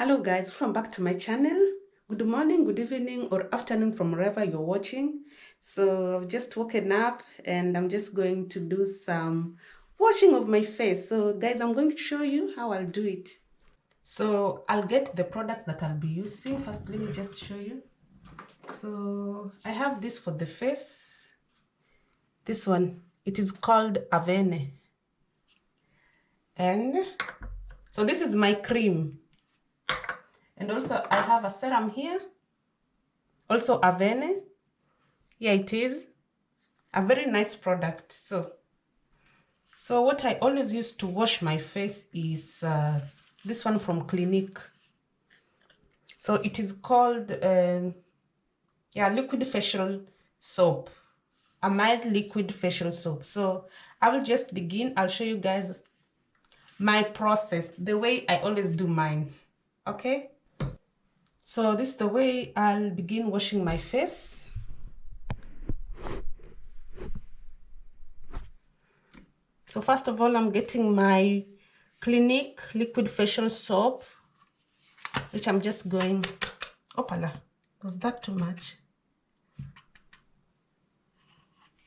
Hello guys, welcome back to my channel. Good morning, good evening, or afternoon from wherever you're watching. So I've just woken up and I'm just going to do some washing of my face. So guys, I'm going to show you how I'll do it. So I'll get the products that I'll be using. First, let me just show you. So I have this for the face. This one, it is called Avene. And so this is my cream. And also I have a serum here. Also Avene. Yeah, it is a very nice product. So what I always use to wash my face is this one from Clinique. So it is called liquid facial soap, a mild liquid facial soap. So I will just begin. I'll show you guys my process, the way I always do mine. Okay, so this is the way I'll begin washing my face. So first of all, I'm getting my Clinique liquid facial soap, which I'm just going, opala, was that too much?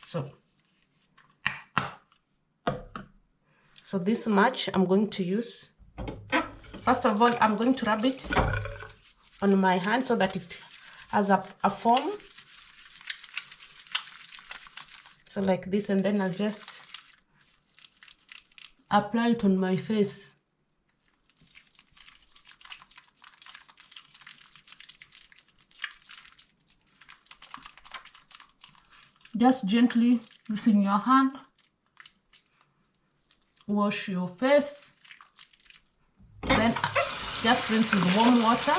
So this much I'm going to use. First of all, I'm going to rub it on my hand so that it has a foam. So like this, and then I'll just apply it on my face. Just gently using your hand, wash your face, then just rinse with warm water.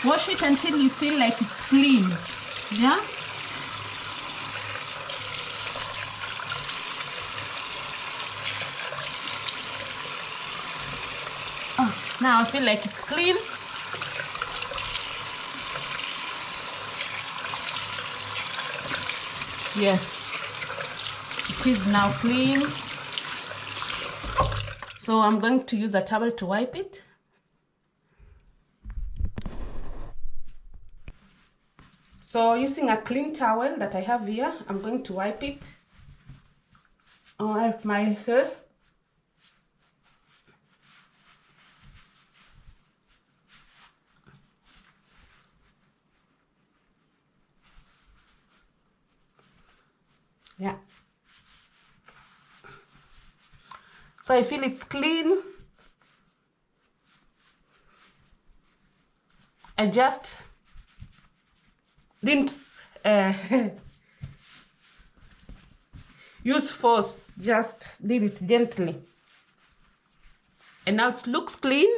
Wash it until you feel like it's clean. Yeah? Oh, now I feel like it's clean. Yes, it is now clean. So I'm going to use a towel to wipe it. So using a clean towel that I have here, I'm going to wipe it on my hair. Yeah. So I feel it's clean. I just didn't use force, just did it gently. And now it looks clean.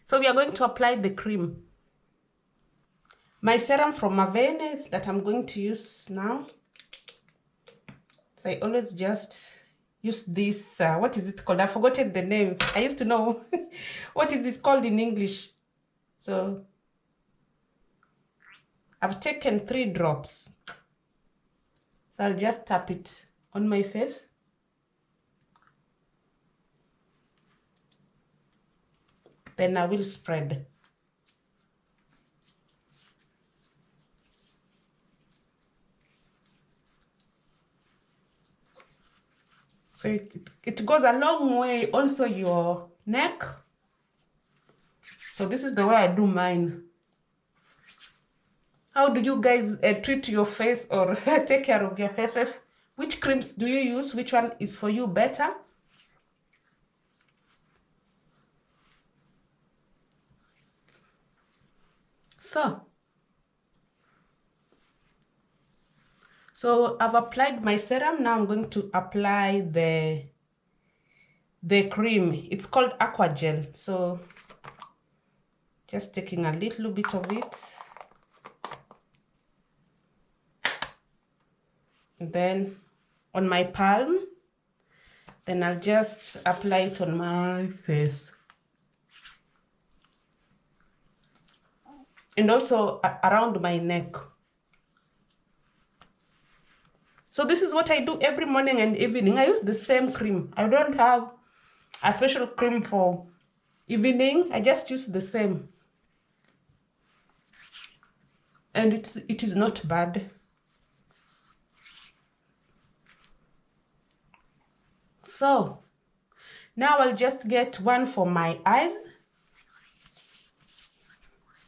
So we are going to apply the cream. My serum from Avene that I'm going to use now. So I always just use this, what is it called? I've forgotten the name. I used to know. What is this called in English? So I've taken 3 drops. So I'll just tap it on my face. Then I will spread. So it goes a long way, also your neck. So this is the way I do mine. How do you guys treat your face or take care of your faces? Which creams do you use? Which one is for you better? So I've applied my serum. Now I'm going to apply the cream. It's called Aquagel. So just taking a little bit of it. And then on my palm. Then I'll just apply it on my face. And also around my neck. So this is what I do every morning and evening. I use the same cream. I don't have a special cream for evening. I just use the same. And it is not bad. So now I'll just get one for my eyes.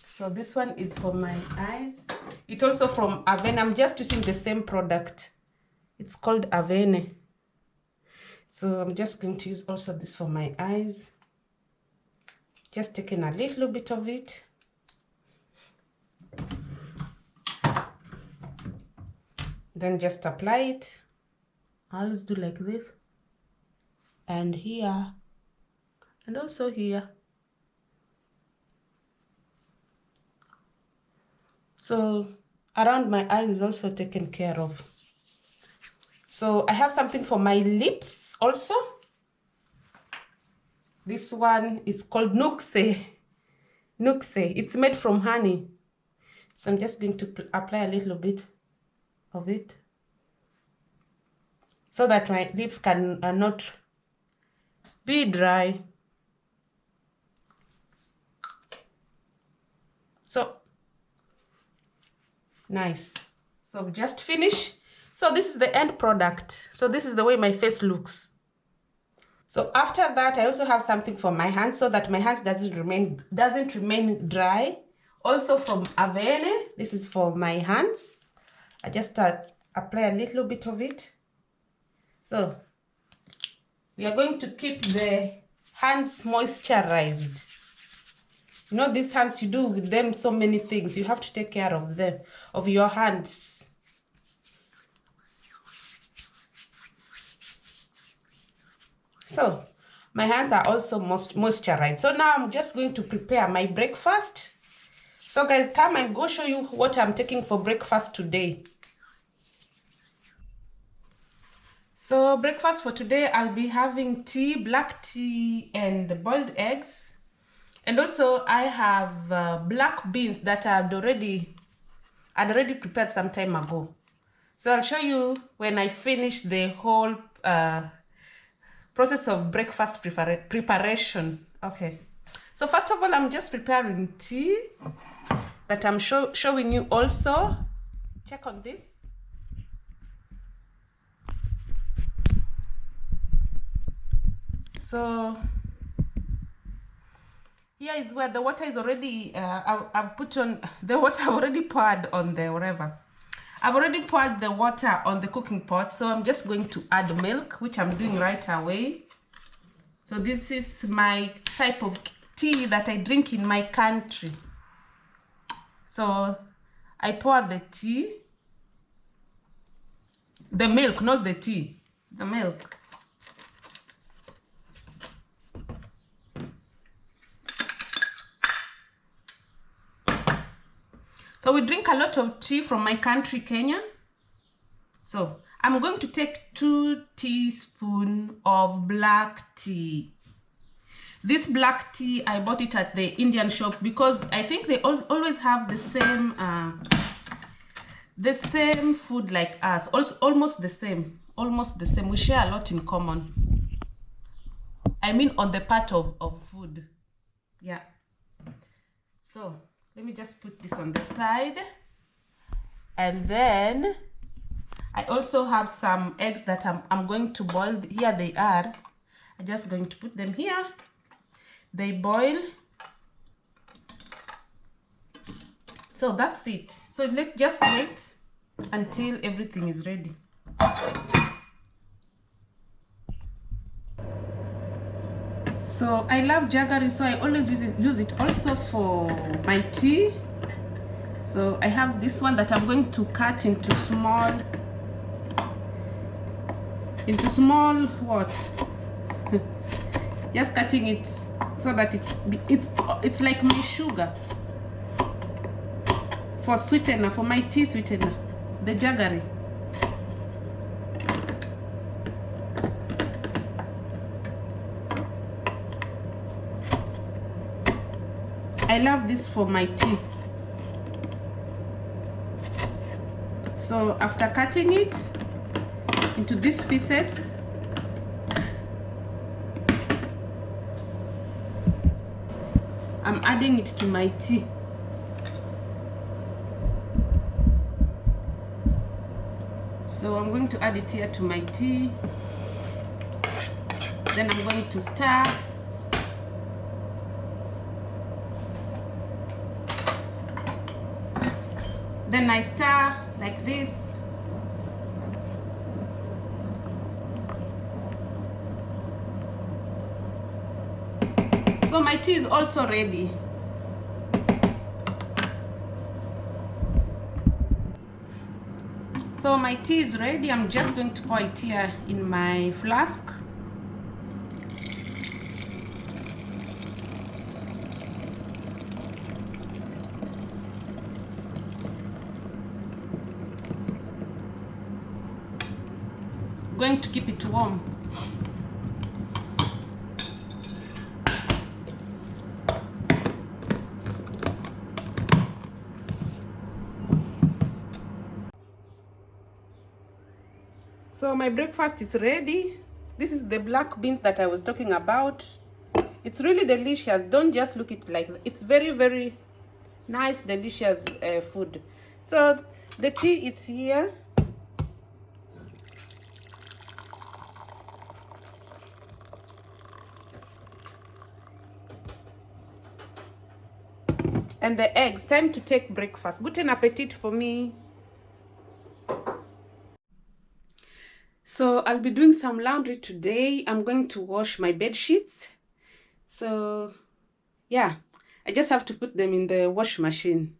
So this one is for my eyes. It's also from Avene. I'm just using the same product. It's called Avene. So I'm just going to use also this for my eyes. Just taking a little bit of it. Then just apply it. I'll just do like this. And here. And also here. So around my eyes is also taken care of. So I have something for my lips also. This one is called Nuxe. Nuxe. It's made from honey. So I'm just going to apply a little bit of it. So that my lips can not be dry. So nice. So just finish. So this is the end product. So this is the way my face looks. So after that, I also have something for my hands so that my hands doesn't remain dry. Also from Avene. This is for my hands. I just apply a little bit of it. So we are going to keep the hands moisturized. You know, these hands, you do with them so many things. You have to take care of them, of your hands. So my hands are also moisturized. So now I'm just going to prepare my breakfast. So guys, come and go show you what I'm taking for breakfast today. So breakfast for today, I'll be having tea, black tea and boiled eggs. And also I have black beans that I'd already prepared some time ago. So I'll show you when I finish the whole process of breakfast preparation. Okay. So first of all, I'm just preparing tea that I'm showing you also. Check on this. So here is where the water is already, I've put on the water. I've already poured on the whatever. I've already poured the water on the cooking pot. So I'm just going to add milk, which I'm doing right away. So this is my type of tea that I drink in my country. So I pour the tea, the milk, not the tea, the milk. So we drink a lot of tea from my country, Kenya. So I'm going to take 2 teaspoons of black tea. This black tea, I bought it at the Indian shop because I think they always have the same food like us. Also, almost the same. We share a lot in common. I mean on the part of food. Yeah. So let me just put this on the side. And then I also have some eggs that I'm going to boil. Here they are. I'm just going to put them here. They boil. So that's it. So let's just wait until everything is ready. So I love jaggery, so I always use it also for my tea. So I have this one that I'm going to cut into small what? Just cutting it so that it's like my sugar for sweetener, for my tea sweetener, the jaggery. I love this for my tea. So after cutting it into these pieces, I'm adding it to my tea. So I'm going to add it here to my tea. Then I'm going to stir. Then I stir like this. So my tea is also ready. So my tea is ready. I'm just going to pour it here in my flask. Going to keep it warm. So my breakfast is ready. This is the black beans that I was talking about. It's really delicious. Don't just look at it like that. It's very, very nice, delicious food. So the tea is here. And the eggs. Time to take breakfast. Guten Appetit for me. So I'll be doing some laundry today. I'm going to wash my bed sheets. So yeah, I just have to put them in the wash machine.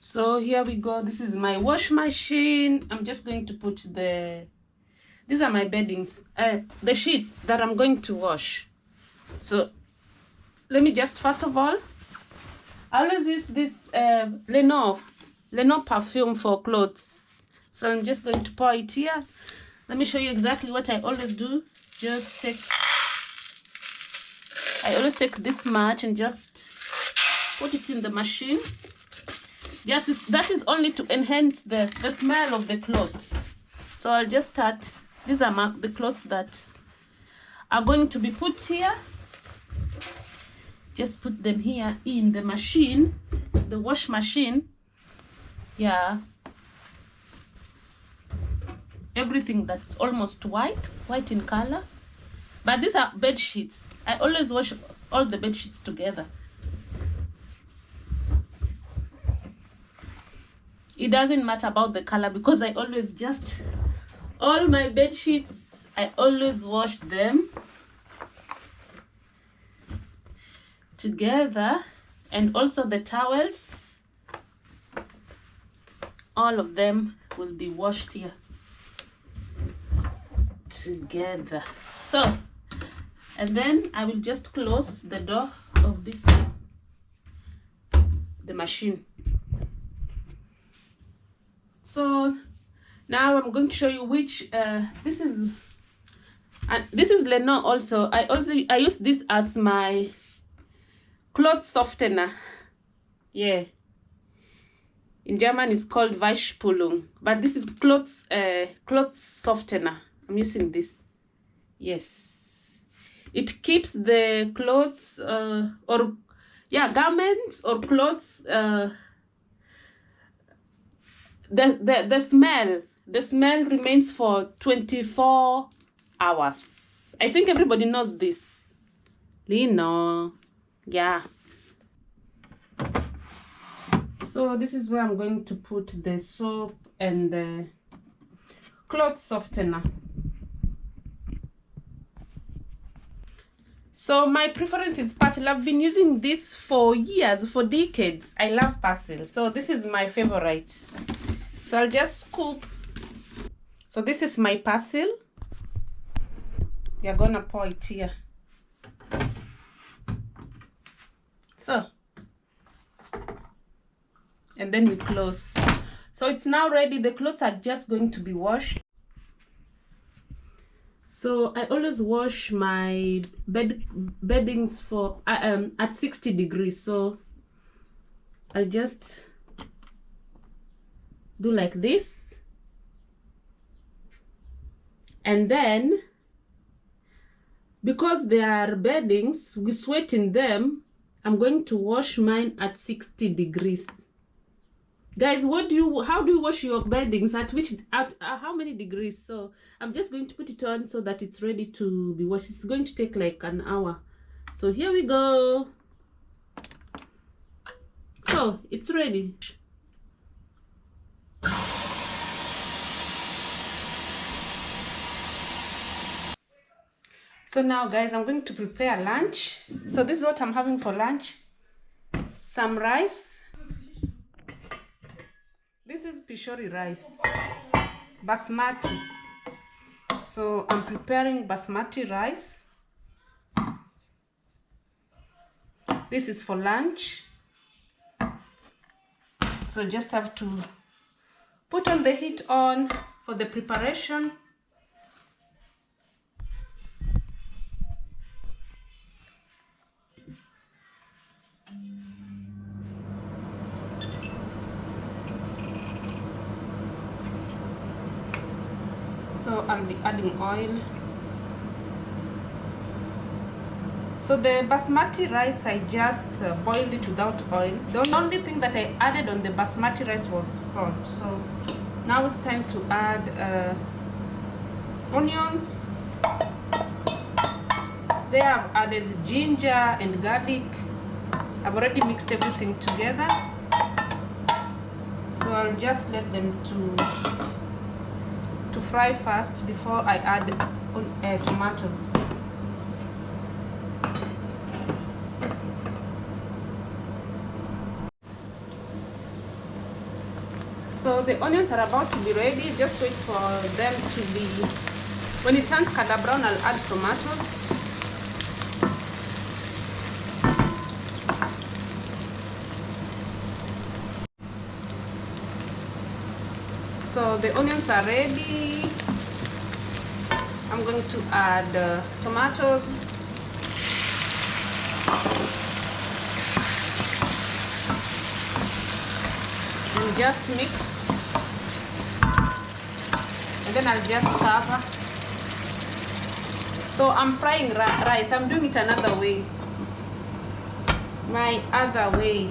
So here we go. This is my wash machine. I'm just going to put these are my beddings, the sheets that I'm going to wash. So let me just, first of all, I always use this Lenor perfume for clothes. So I'm just going to pour it here. Let me show you exactly what I always do. I always take this much and just put it in the machine. Yes, that is only to enhance the smell of the clothes. So I'll just start. These are the clothes that are going to be put here. Just put them here in the machine, the wash machine. Yeah. Everything that's almost white in color. But these are bed sheets. I always wash all the bed sheets together. It doesn't matter about the color because I always all my bed sheets, I always wash them together, and also the towels, all of them will be washed here together. So, and then I will just close the door of the machine. So now I'm going to show you which this is Lenor also. I use this as my cloth softener. Yeah. In German it's called Weichspülung, but this is cloth softener. I'm using this. Yes. It keeps the clothes garments or clothes the smell remains for 24 hours. I think everybody knows this. Lino. Yeah. So this is where I'm going to put the soap and the cloth softener. So my preference is Persil. I've been using this for years, for decades. I love Persil. So this is my favorite. So I'll just scoop. So this is my Persil. We're gonna pour it here. So, and then we close. So it's now ready. The clothes are just going to be washed. So I always wash my beddings for at 60 degrees. So I'll just do like this, and then because they are beddings, we sweat in them, I'm going to wash mine at 60 degrees. Guys, how do you wash your beddings? At how many degrees? So I'm just going to put it on so that it's ready to be washed. It's going to take like an hour. So here we go. So it's ready. So now guys, I'm going to prepare lunch. So this is what I'm having for lunch. Some rice. This is Pishori rice, basmati. So I'm preparing basmati rice. This is for lunch. So just have to put on the heat on for the preparation. So I'll be adding oil. So the basmati rice, I just boiled it without oil. The only thing that I added on the basmati rice was salt. So now it's time to add onions. There I've added ginger and garlic. I've already mixed everything together. So I'll just let them to fry first before I add tomatoes. So the onions are about to be ready. Just wait for them to be, when it turns color brown, I'll add tomatoes. So the onions are ready. I'm going to add tomatoes. And just mix. And then I'll just cover. So I'm frying rice. I'm doing it another way. My other way.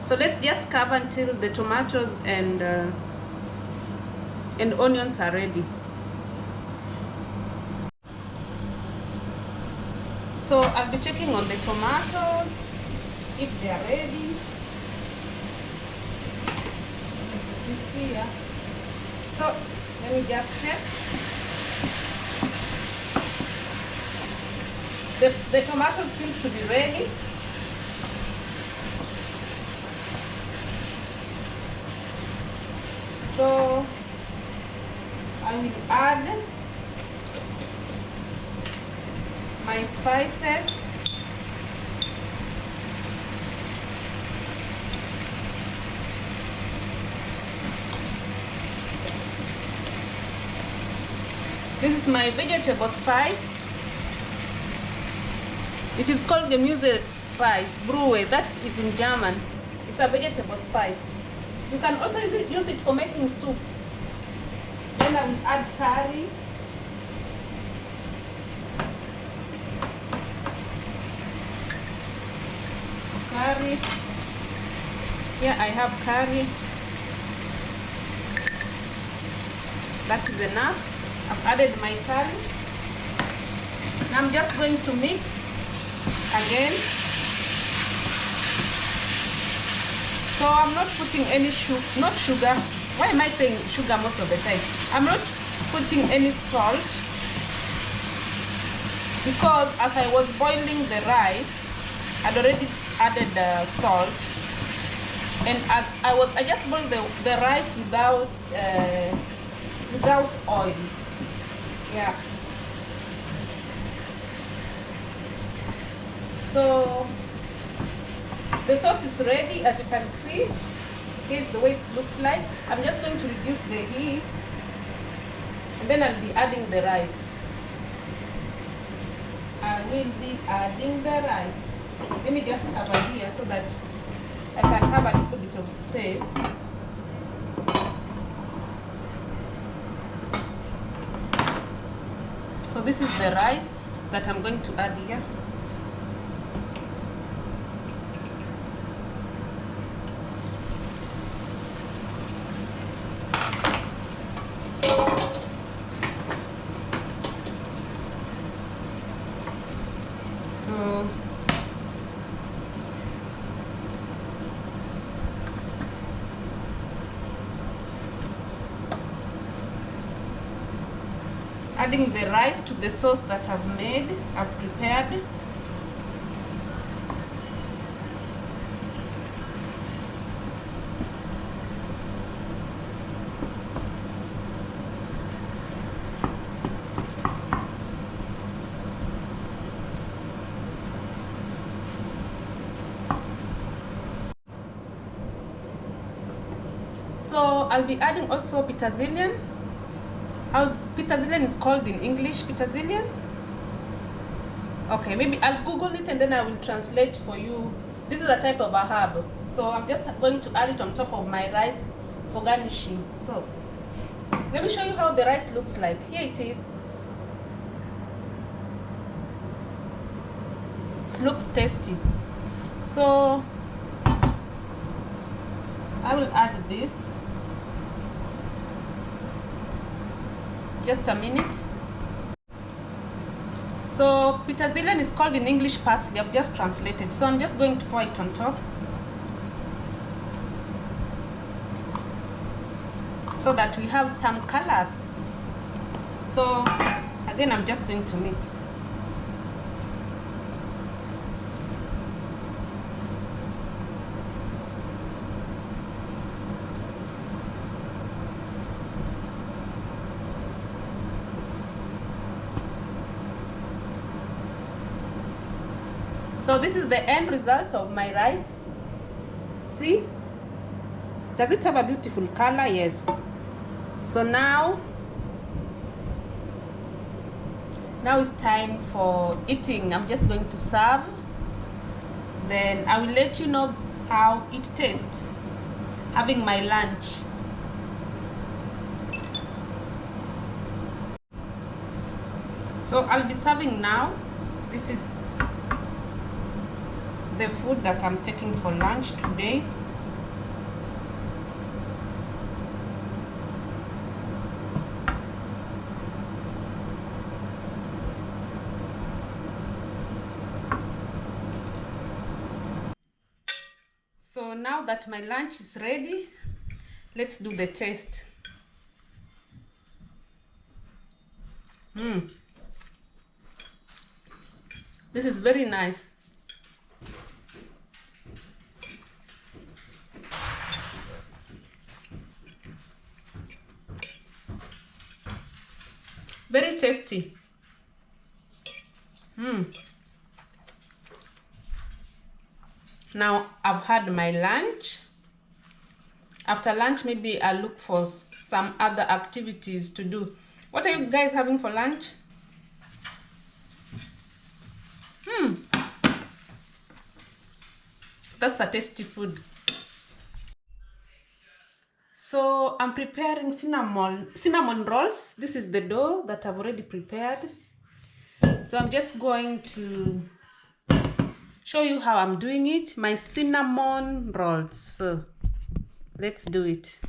So let's just cover until the tomatoes and onions are ready. So I'll be checking on the tomatoes if they are ready. You see here. So let me just check. The tomato seems to be ready. So I will add my spices. This is my vegetable spice. It is called Gemüse spice, Brühe. That is in German. It's a vegetable spice. You can also use it for making soup. Then I will add curry. Curry. Here I have curry. That is enough. I've added my curry. Now I'm just going to mix again. So I'm not putting any sugar. Why am I saying sugar most of the time? I'm not putting any salt, because as I was boiling the rice, I'd already added the salt, and I just boiled the rice without oil. Yeah. So the sauce is ready, as you can see. Here's the way it looks like. I'm just going to reduce the heat, and then I'll be adding the rice. I will be adding the rice. Let me just cover here so that I can have a little bit of space. So this is the rice that I'm going to add here. So adding the rice to the sauce that I've prepared. So I'll be adding also petersilie. How's petersilie is called in English? Petersilie? Okay, maybe I'll Google it and then I will translate for you. This is a type of a herb. So I'm just going to add it on top of my rice for garnishing. So let me show you how the rice looks like. Here it is. It looks tasty. So I will add this. Just a minute. So petersilie is called in English parsley. I've just translated. So I'm just going to pour it on top, so that we have some colors. So again, I'm just going to mix. So this is the end result of my rice. See? Does it have a beautiful color? Yes. So now it's time for eating. I'm just going to serve. Then I will let you know how it tastes having my lunch. So I'll be serving now. This is the food that I'm taking for lunch today. So now that my lunch is ready, let's do the taste. This is very nice. Very tasty. Now I've had my lunch. After lunch, maybe I'll look for some other activities to do. What are you guys having for lunch? That's a tasty food. So I'm preparing cinnamon rolls. This is the dough that I've already prepared. So I'm just going to show you how I'm doing it. My cinnamon rolls. So let's do it.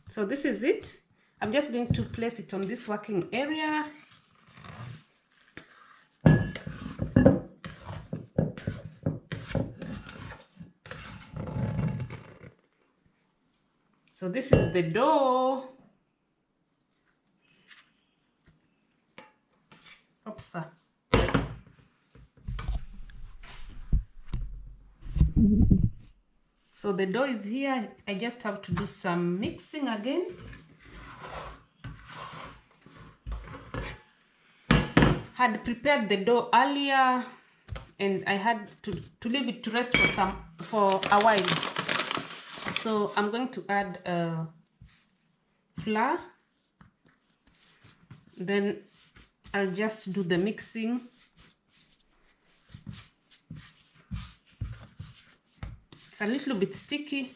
So this is it. I'm just going to place it on this working area. So this is the dough. Oops. So the dough is here. I just have to do some mixing again. Had prepared the dough earlier and I had to leave it to rest for a while. So I'm going to add flour. Then I'll just do the mixing. It's a little bit sticky.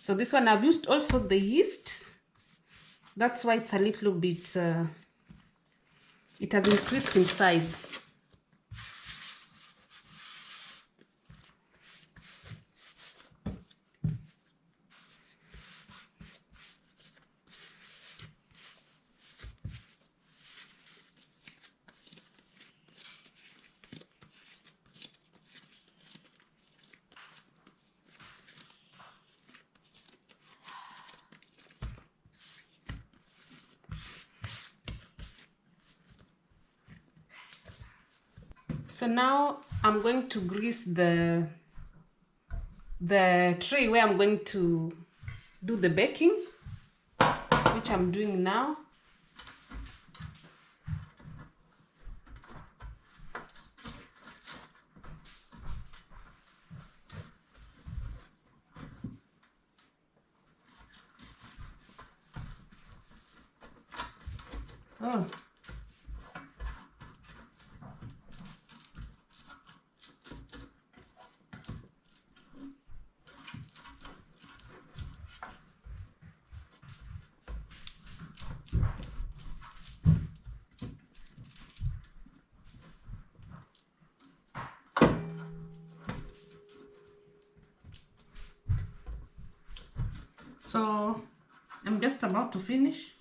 So this one I've used also the yeast. That's why it's a little bit, it has increased in size. So now I'm going to grease the tray where I'm going to do the baking, which I'm doing now. Oh. So I'm just about to finish.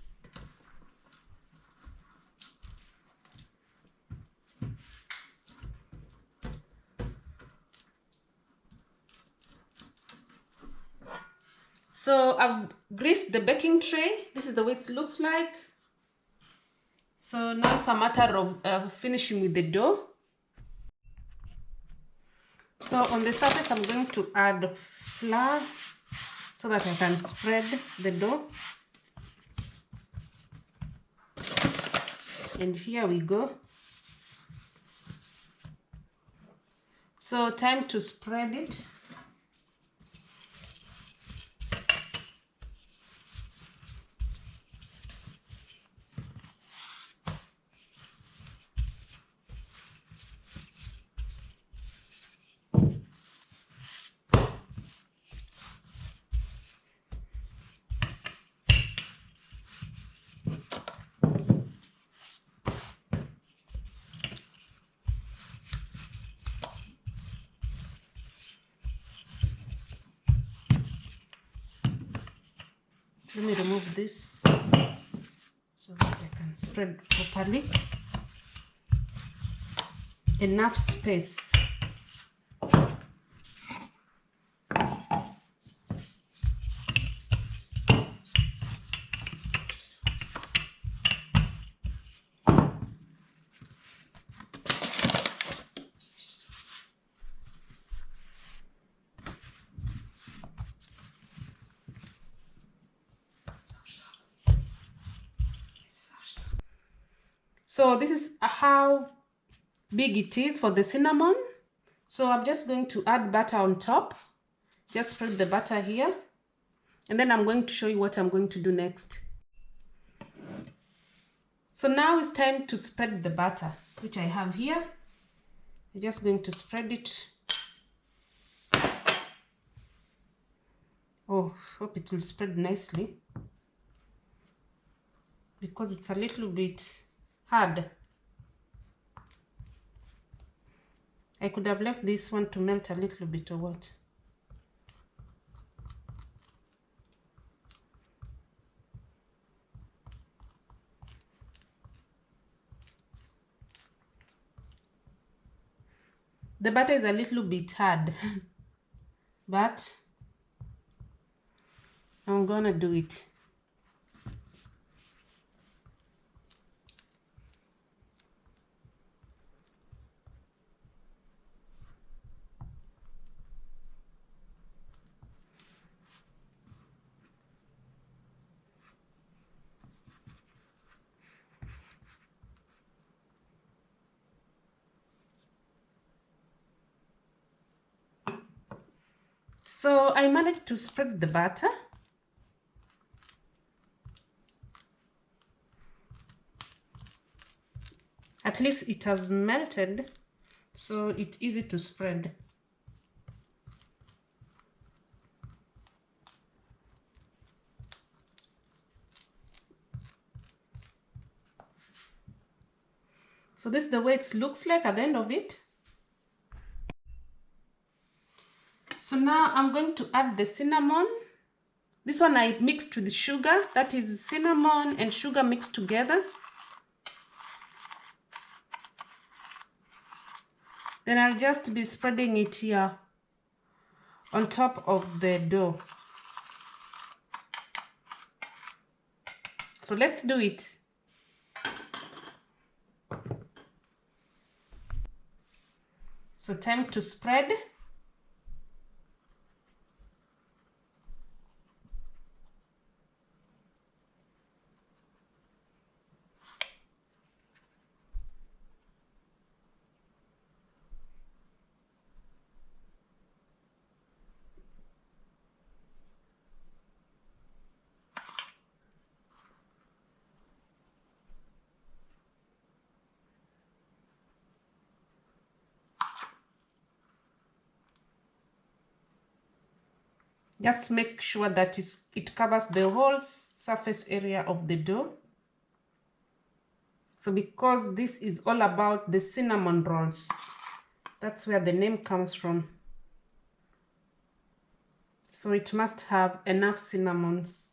So I've greased the baking tray. This is the way it looks like. So now it's a matter of finishing with the dough. So on the surface, I'm going to add flour so that I can spread the dough. And here we go. So time to spread it. Let me remove this so that I can spread properly. Enough space. So this is how big it is for the cinnamon. So I'm just going to add butter on top. Just spread the butter here. And then I'm going to show you what I'm going to do next. So now it's time to spread the butter, which I have here. I'm just going to spread it. Oh, hope it will spread nicely, because it's a little bit hard. I could have left this one to melt a little bit or what. The butter is a little bit hard, but I'm gonna do it. So I managed to spread the butter. At least it has melted, so it's easy to spread. So this is the way it looks like at the end of it. So now I'm going to add the cinnamon. This one I mixed with sugar. That is cinnamon and sugar mixed together. Then I'll just be spreading it here on top of the dough. So let's do it. So time to spread. Just make sure that it covers the whole surface area of the dough. So because this is all about the cinnamon rolls, that's where the name comes from. So it must have enough cinnamons.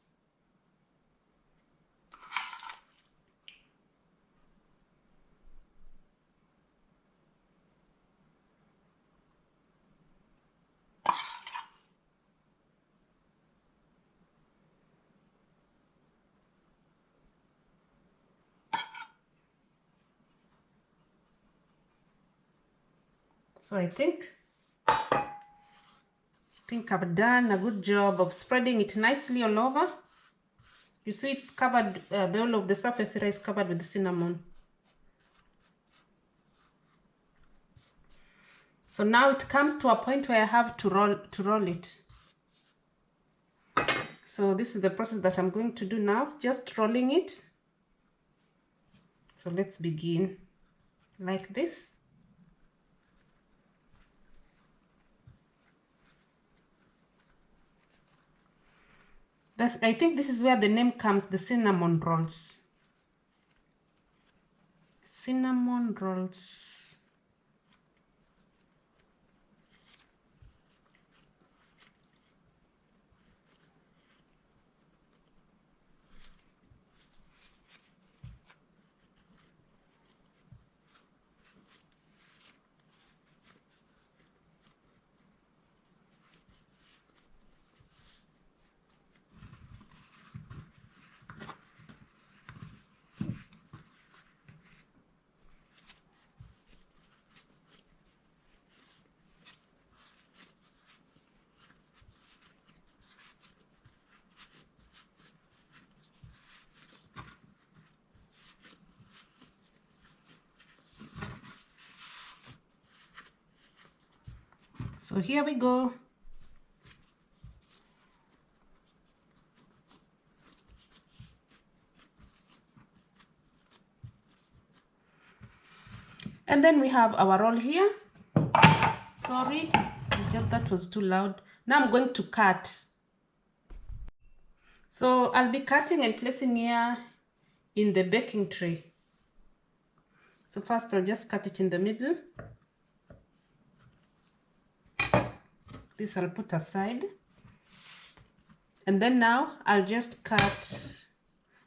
So I think I've done a good job of spreading it nicely all over. You see it's covered, the whole of the surface area is covered with cinnamon. So now it comes to a point where I have to roll it. So this is the process that I'm going to do now, just rolling it. So let's begin like this. I think this is where the name comes, the cinnamon rolls. Cinnamon rolls. So here we go. And then we have our roll here. Sorry, that was too loud. Now I'm going to cut. So I'll be cutting and placing here in the baking tray. So first I'll just cut it in the middle. This I'll put aside. And then now I'll just cut,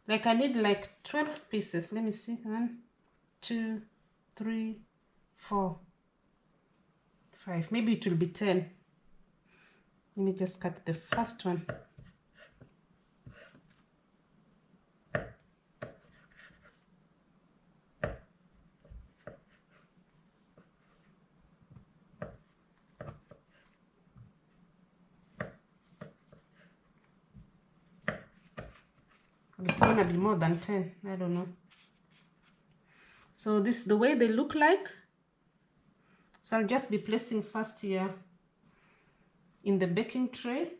like I need like 12 pieces. Let me see, 1, 2, 3, 4. 5, maybe it will be 10. Let me just cut the first one. It's gonna be more than 10, I don't know. So this is the way they look like. So I'll just be placing first here in the baking tray.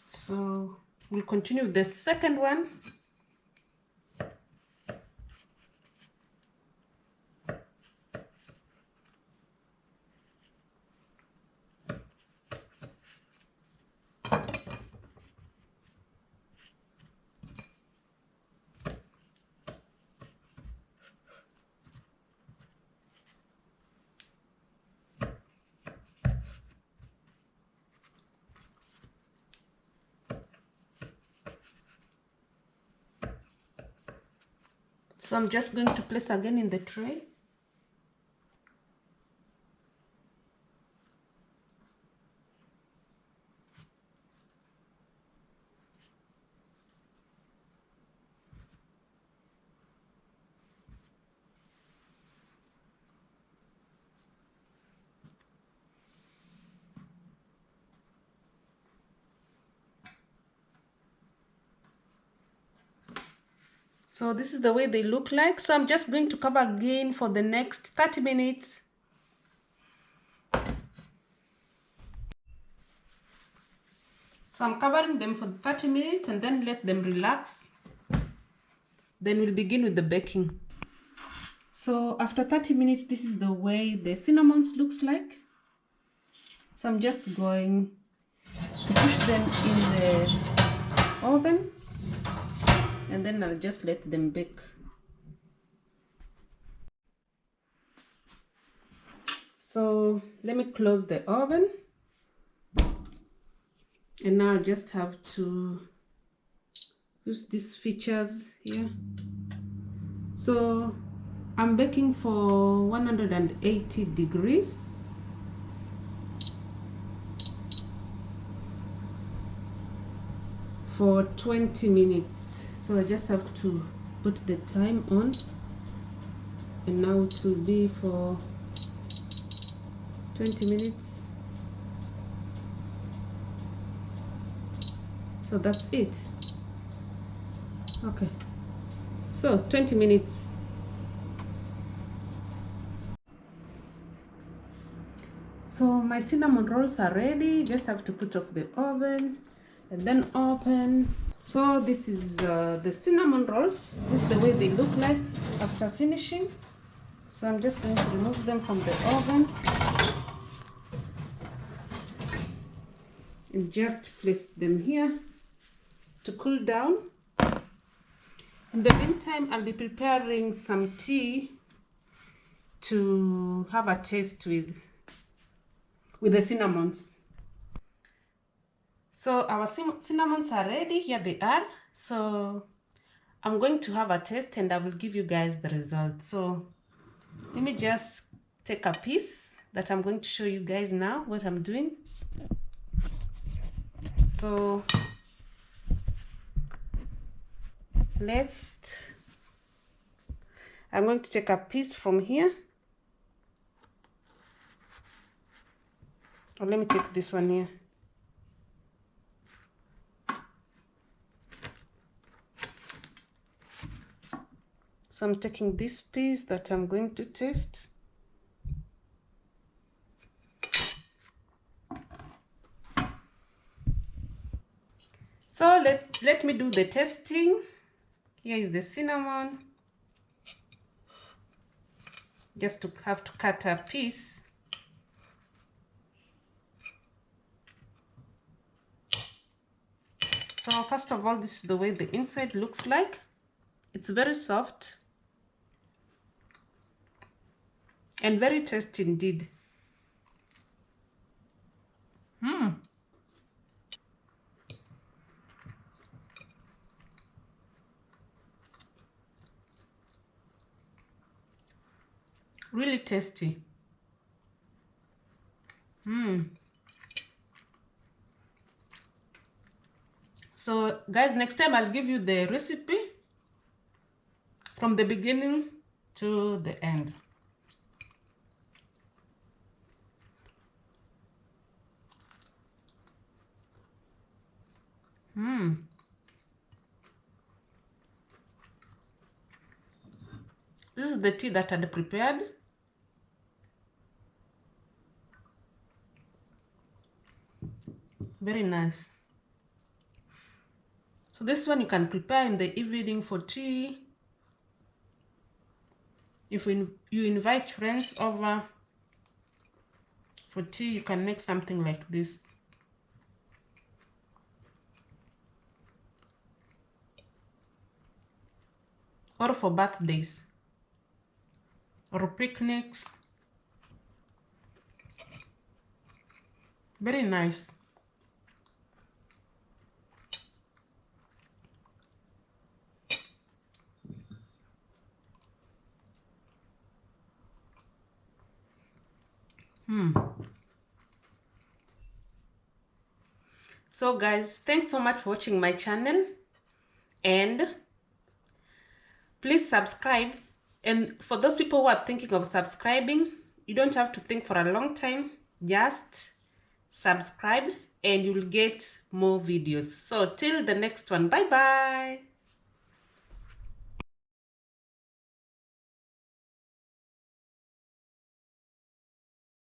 So we'll continue with the second one. So I'm just going to place again in the tray. So this is the way they look like. So I'm just going to cover again for the next 30 minutes. So I'm covering them for 30 minutes and then let them relax. Then we'll begin with the baking. So after 30 minutes, this is the way the cinnamons looks like. So I'm just going to push them in the oven and then I'll just let them bake. So let me close the oven. And now I just have to use these features here. So I'm baking for 180 degrees. For 20 minutes. So I just have to put the time on. And now it will be for 20 minutes. So that's it. Okay. So 20 minutes. So my cinnamon rolls are ready. Just have to put off the oven and then open. So this is the cinnamon rolls. This is the way they look like after finishing. So I'm just going to remove them from the oven and just place them here to cool down. In the meantime, I'll be preparing some tea to have a taste with the cinnamons. So our cinnamons are ready. Here they are. So I'm going to have a taste and I will give you guys the result. So let me just take a piece that I'm going to show you guys now what I'm doing. So I'm going to take a piece from here. Or let me take this one here. So I'm taking this piece that I'm going to taste. So let me do the testing. Here is the cinnamon. Just to have to cut a piece. So first of all, this is the way the inside looks like. It's very soft and very tasty indeed. Really tasty. So guys, next time I'll give you the recipe from the beginning to the end. This is the tea that I'd prepared. Very nice. So this one you can prepare in the evening for tea. If you invite friends over for tea, you can make something like this. Or for birthdays or picnics. Very nice. So guys, thanks so much for watching my channel, and please subscribe. And for those people who are thinking of subscribing, you don't have to think for a long time. Just subscribe and you'll get more videos. So till the next one, bye bye.